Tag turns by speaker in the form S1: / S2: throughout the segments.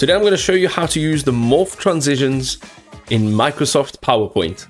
S1: Today I'm going to show you how to use the morph transitions in Microsoft PowerPoint.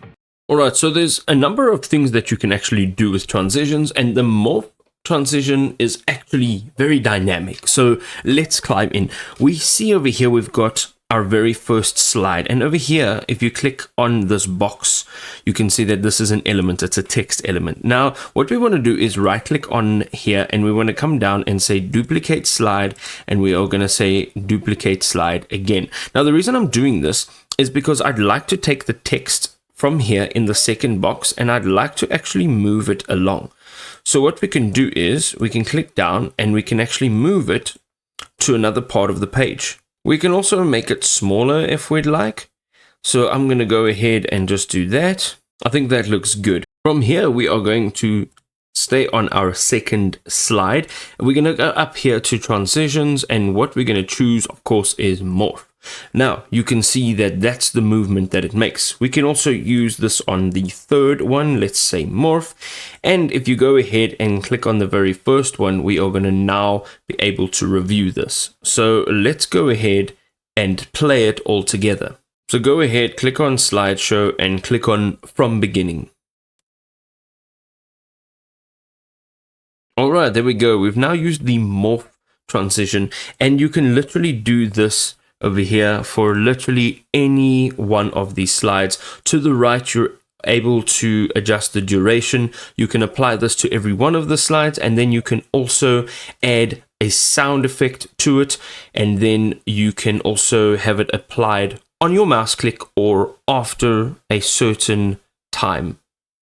S1: Alright, so there's a number of things that you can actually do with transitions, and the morph transition is actually very dynamic. So let's climb in. We see over here we've got our very first slide, and over here if you click on this box you can see that this is an element. It's a text element. Now what we want to do is right click on here, and we want to come down and say duplicate slide, and we are going to say duplicate slide again. Now the reason I'm doing this is because I'd like to take the text from here in the second box and I'd like to actually move it along. So what we can do is we can click down and we can actually move it to another part of the page. We can also make it smaller if we'd like. So I'm going to go ahead and just do that. I think that looks good. From here, we are going to stay on our second slide. We're going to go up here to transitions, and what we're going to choose, of course, is morph. Now you can see that that's the movement that it makes. We can also use this on the third one. Let's say morph. And if you go ahead and click on the very first one, we are going to now be able to review this. So let's go ahead and play it all together. So go ahead, click on slideshow and click on from beginning. All right, there we go. We've now used the morph transition, and you can literally do this over here for literally any one of these slides. To the right, you're able to adjust the duration. You can apply this to every one of the slides, and then you can also add a sound effect to it, and then you can also have it applied on your mouse click or after a certain time.